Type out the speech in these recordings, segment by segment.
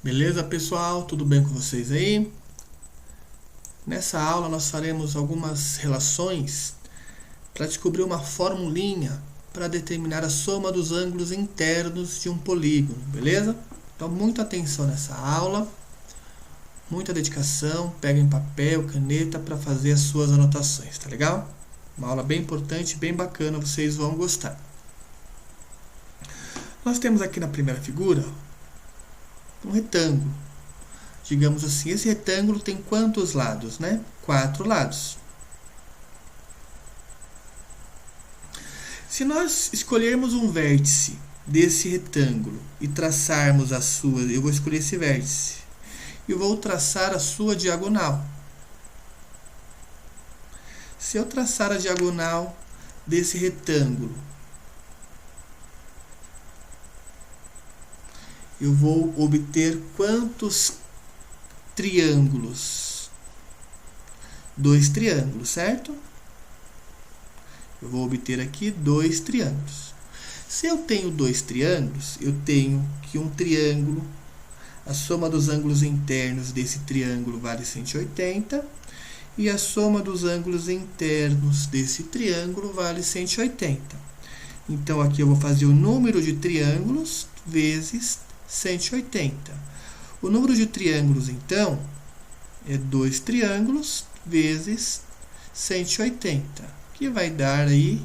Beleza, pessoal? Tudo bem com vocês aí? Nessa aula nós faremos algumas relações para descobrir uma formulinha para determinar a soma dos ângulos internos de um polígono, beleza? Então, muita atenção nessa aula, muita dedicação, peguem papel, caneta para fazer as suas anotações, tá legal? Uma aula bem importante, bem bacana, vocês vão gostar. Nós temos aqui na primeira figura um retângulo. Digamos assim, esse retângulo tem quantos lados, né? 4 lados. Se nós escolhermos um vértice desse retângulo e traçarmos a sua, eu vou escolher esse vértice e vou traçar a sua diagonal. Se eu traçar a diagonal desse retângulo, eu vou obter quantos triângulos? 2 triângulos, certo? Eu vou obter aqui 2 triângulos. Se eu tenho 2 triângulos, eu tenho que um triângulo, a soma dos ângulos internos desse triângulo vale 180, e a soma dos ângulos internos desse triângulo vale 180. Então, aqui eu vou fazer o número de triângulos vezes 180. O número de triângulos, então, é 2 triângulos vezes 180, que vai dar aí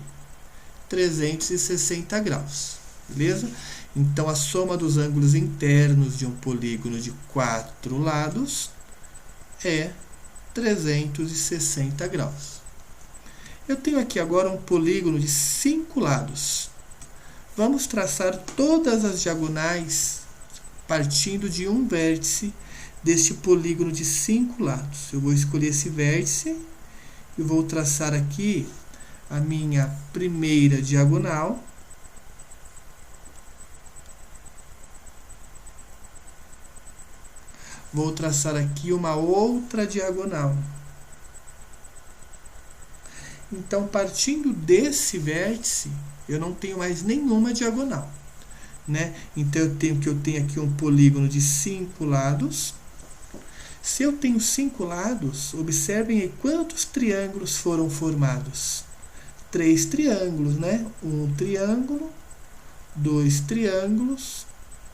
360 graus, beleza? Então, a soma dos ângulos internos de um polígono de 4 lados é 360 graus. Eu tenho aqui agora um polígono de 5 lados. Vamos traçar todas as diagonais partindo de um vértice deste polígono de 5 lados. Eu vou escolher esse vértice e vou traçar aqui a minha primeira diagonal. Vou traçar aqui uma outra diagonal. Então, partindo desse vértice, eu não tenho mais nenhuma diagonal, né? Então, eu tenho aqui um polígono de 5 lados. Se eu tenho 5 lados, observem aí quantos triângulos foram formados. 3 triângulos, né? Um triângulo, 2 triângulos,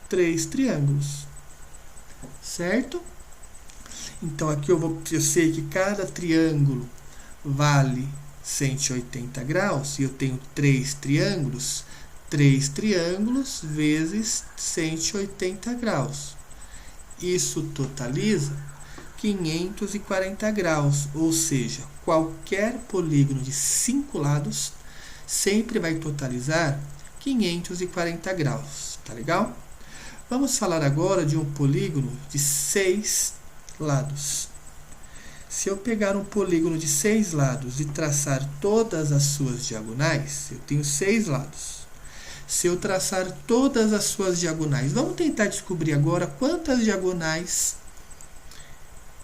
3 triângulos. Certo? Então, aqui eu sei que cada triângulo vale 180 graus, e eu tenho 3 triângulos vezes 180 graus. Isso totaliza 540 graus, ou seja, qualquer polígono de 5 lados sempre vai totalizar 540 graus, tá legal? Vamos falar agora de um polígono de 6 lados. Se eu pegar um polígono de 6 lados e traçar todas as suas diagonais, eu tenho 6 lados. Se eu traçar todas as suas diagonais, vamos tentar descobrir agora quantas diagonais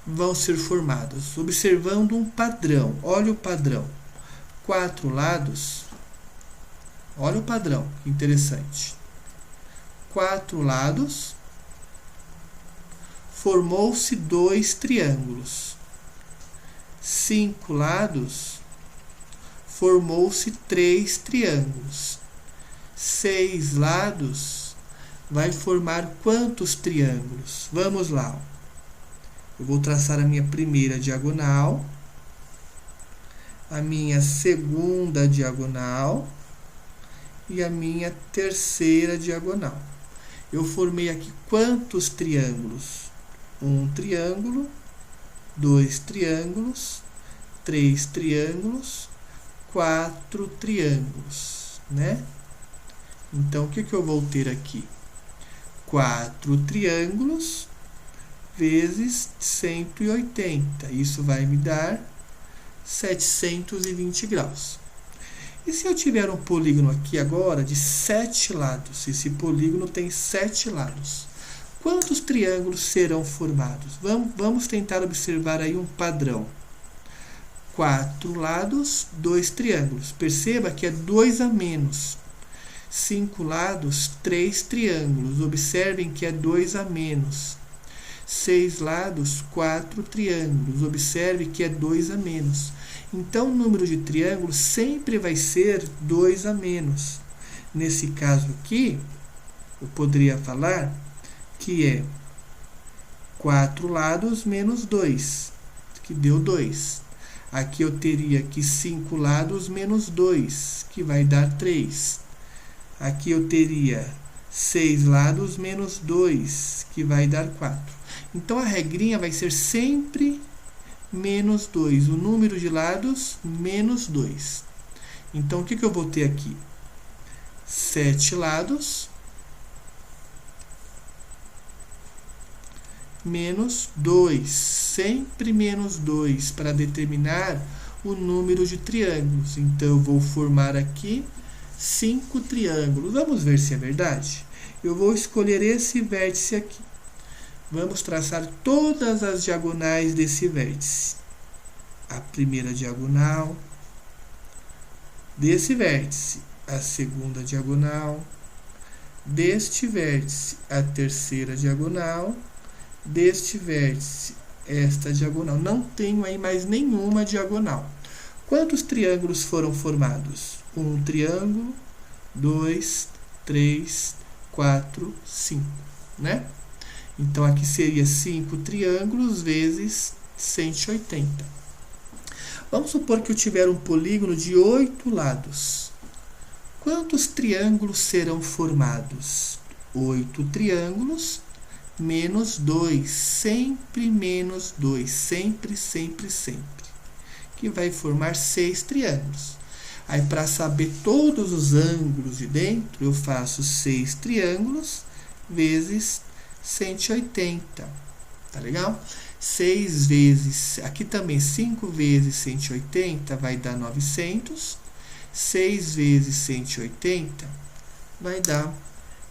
vão ser formadas, observando um padrão. Olha o padrão. 4 lados. Olha o padrão, que interessante. 4 lados, formou-se 2 triângulos. 5 lados, formou-se 3 triângulos. 6 lados, vai formar quantos triângulos? Vamos lá. Eu vou traçar a minha primeira diagonal, a minha segunda diagonal e a minha terceira diagonal. Eu formei aqui quantos triângulos? 1 triângulo, 2 triângulos, 3 triângulos, 4 triângulos, né? Então, o que eu vou ter aqui? 4 triângulos vezes 180. Isso vai me dar 720 graus. E se eu tiver um polígono aqui agora de 7 lados? Esse polígono tem 7 lados. Quantos triângulos serão formados? Vamos tentar observar aí um padrão. 4 lados, 2 triângulos. Perceba que é 2 a menos. 5 lados, 3 triângulos. Observem que é 2 a menos. 6 lados, 4 triângulos. Observe que é 2 a menos. Então, o número de triângulos sempre vai ser 2 a menos. Nesse caso aqui, eu poderia falar que é 4 lados menos 2, que deu 2. Aqui eu teria aqui 5 lados menos 2, que vai dar 3. Aqui eu teria 6 lados menos 2, que vai dar 4. Então, a regrinha vai ser sempre menos 2. O número de lados, menos 2. Então, o que eu vou ter aqui? 7 lados menos 2. Sempre menos 2 para determinar o número de triângulos. Então, eu vou formar aqui 5 triângulos. Vamos ver se é verdade? Eu vou escolher esse vértice aqui. Vamos traçar todas as diagonais desse vértice. A primeira diagonal desse vértice, a segunda diagonal deste vértice, a terceira diagonal deste vértice, esta diagonal. Não tenho aí mais nenhuma diagonal. Quantos triângulos foram formados? Um triângulo, 2, 3, 4, 5, né? Então, aqui seria 5 triângulos vezes 180. Vamos supor que eu tiver um polígono de 8 lados. Quantos triângulos serão formados? 8 triângulos menos 2. Sempre menos 2. Sempre, sempre, sempre. Que vai formar 6 triângulos. Aí, para saber todos os ângulos de dentro, eu faço 6 triângulos vezes 180. Tá legal? 6 vezes, aqui também 5 vezes 180 vai dar 900. 6 vezes 180 vai dar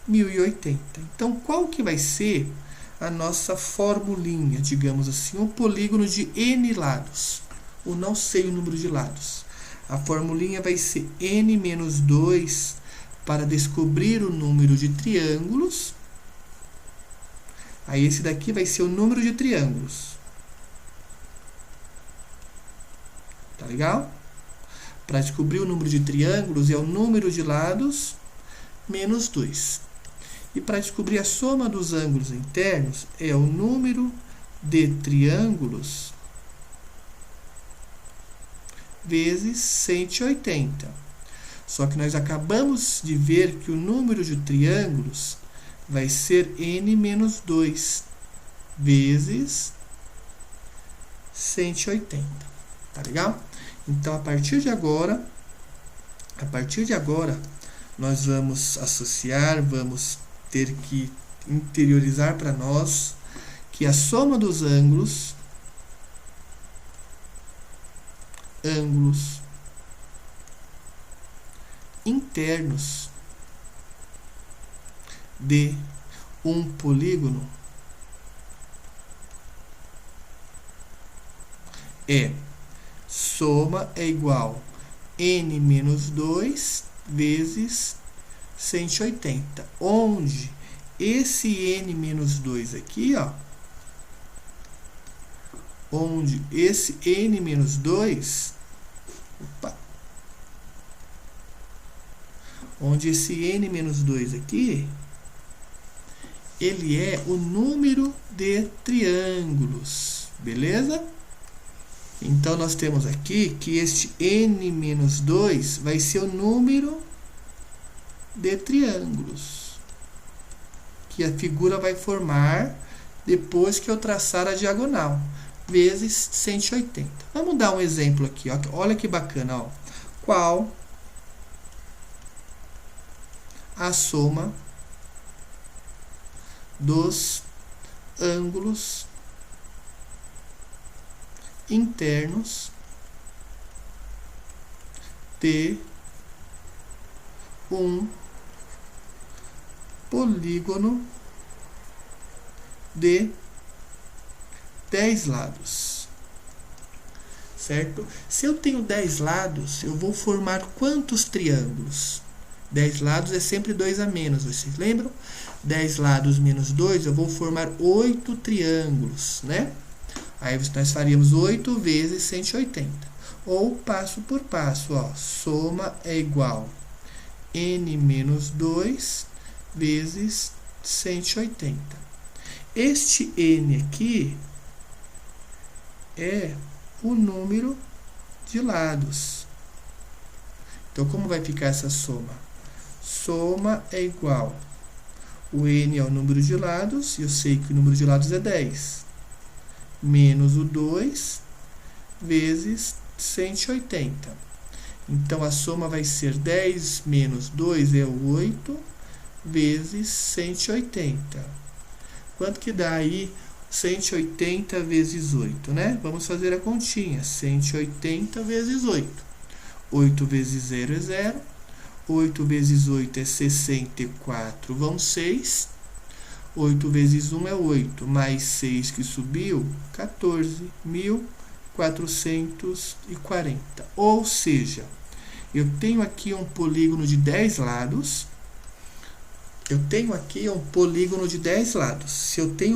1080. Então, qual que vai ser a nossa formulinha, digamos assim, um polígono de n lados? Eu não sei o número de lados. A formulinha vai ser n menos 2 para descobrir o número de triângulos. Aí, esse daqui vai ser o número de triângulos. Tá legal? Para descobrir o número de triângulos, é o número de lados menos 2. E para descobrir a soma dos ângulos internos, é o número de triângulos vezes 180. Só que nós acabamos de ver que o número de triângulos vai ser n menos 2 vezes 180. Tá legal? Então, a partir de agora, nós vamos associar, vamos ter que interiorizar para nós que a soma dos ângulos internos de um polígono soma é igual n menos 2 vezes 180, onde esse n menos 2 aqui, ó, onde esse n menos 2, onde esse n menos 2 aqui, ele é o número de triângulos, beleza? Então, nós temos aqui que este n menos 2 vai ser o número de triângulos que a figura vai formar depois que eu traçar a diagonal, vezes 180. Vamos dar um exemplo aqui, ó. Olha que bacana, ó. Qual a soma dos ângulos internos de um polígono de 10 lados, certo? Se eu tenho 10 lados, eu vou formar quantos triângulos? 10 lados é sempre 2 a menos, vocês lembram? 10 lados menos 2, eu vou formar 8 triângulos, né? Aí nós faríamos 8 vezes 180. Ou passo por passo, ó. Soma é igual n menos 2 vezes 180. Este n aqui é o número de lados. Então, como vai ficar essa soma? Soma é igual. O n é o número de lados, e eu sei que o número de lados é 10. Menos o 2 vezes 180. Então, a soma vai ser 10 menos 2 é 8 vezes 180. Quanto que dá aí 180 vezes 8, né? Vamos fazer a continha. 180 vezes 8. 8 vezes 0 é 0. 8 vezes 8 é 64, vão 6. 8 vezes 1 é 8, mais 6 que subiu, 14.440. Ou seja, eu tenho aqui um polígono de 10 lados. Se eu tenho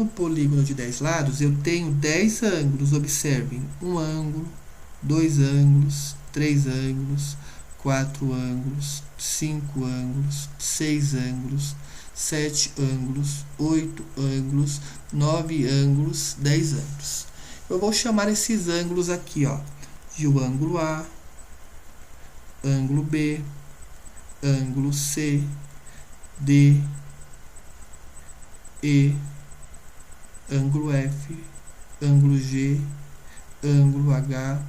um polígono de 10 lados, eu tenho 10 ângulos. Observem, um ângulo, 2 ângulos, 3 ângulos, 4 ângulos, 5 ângulos, 6 ângulos, 7 ângulos, 8 ângulos, 9 ângulos, 10 ângulos. Eu vou chamar esses ângulos aqui, ó, de o ângulo A, ângulo B, ângulo C, D, E, ângulo F, ângulo G, ângulo H,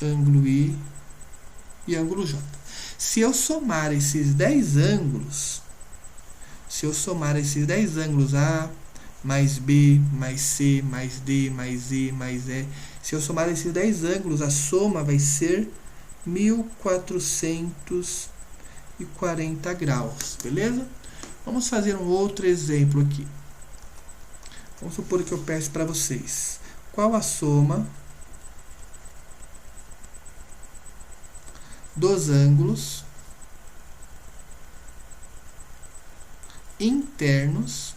ângulo I e ângulo J. Se eu somar esses 10 ângulos, A mais B, mais C, mais D, mais E, mais E, se eu somar esses 10 ângulos, a soma vai ser 1440 graus, beleza? Vamos fazer um outro exemplo aqui. Vamos supor que eu peço para vocês. Qual a soma dos ângulos internos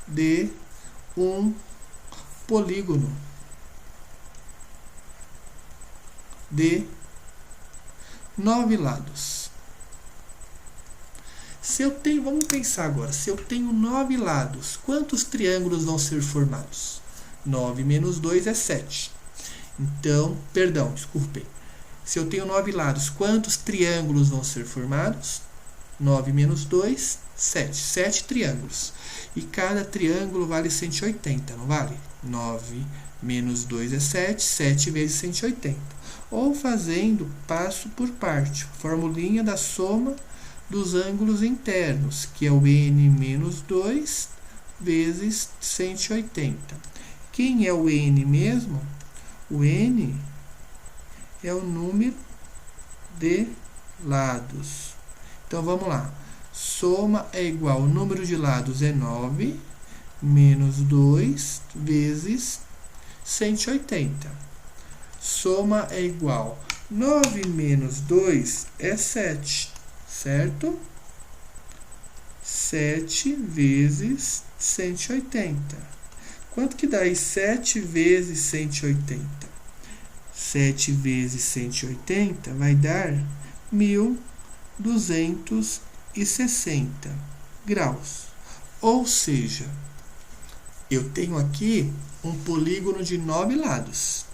de um polígono de 9 lados? Se eu tenho, vamos pensar agora, se eu tenho 9 lados, quantos triângulos vão ser formados? 9 menos 2 é 7. Então, desculpem. Se eu tenho 9 lados, quantos triângulos vão ser formados? 9 menos 2, 7. 7 triângulos. E cada triângulo vale 180, não vale? 9 menos 2 é 7, 7 vezes 180. Ou fazendo passo por parte, formulinha da soma dos ângulos internos, que é o n menos 2 vezes 180. Quem é o n mesmo? O n é o número de lados. Então, vamos lá. Soma é igual, o número de lados é 9, menos 2 vezes 180. Soma é igual, 9 menos 2 é 7, certo? 7 vezes 180. Quanto que dá aí 7 vezes 180? 7 vezes 180 vai dar 1260 graus. Ou seja, eu tenho aqui um polígono de 9 lados.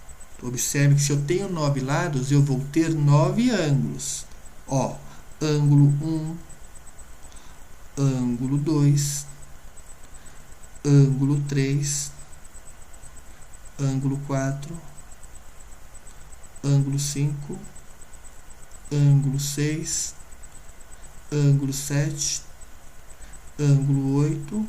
Observe que se eu tenho 9 lados, eu vou ter 9 ângulos. Ó, ângulo 1, ângulo 2, ângulo 3, ângulo 4, ângulo 5, ângulo 6, ângulo 7, ângulo 8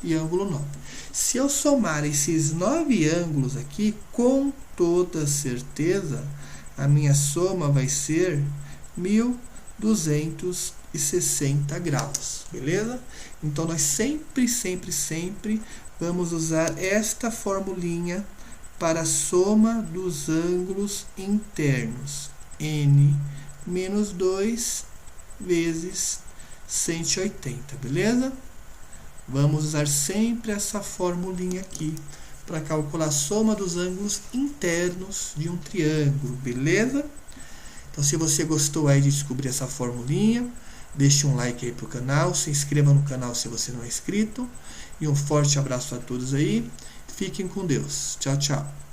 e ângulo 9. Se eu somar esses 9 ângulos aqui, com toda certeza, a minha soma vai ser 1260 graus, beleza? Então, nós sempre vamos usar esta formulinha para a soma dos ângulos internos. N menos 2 vezes 180, beleza? Vamos usar sempre essa formulinha aqui para calcular a soma dos ângulos internos de um triângulo, beleza? Então, se você gostou aí de descobrir essa formulinha, deixe um like aí pro canal, se inscreva no canal se você não é inscrito, e um forte abraço a todos aí. Fiquem com Deus. Tchau, tchau.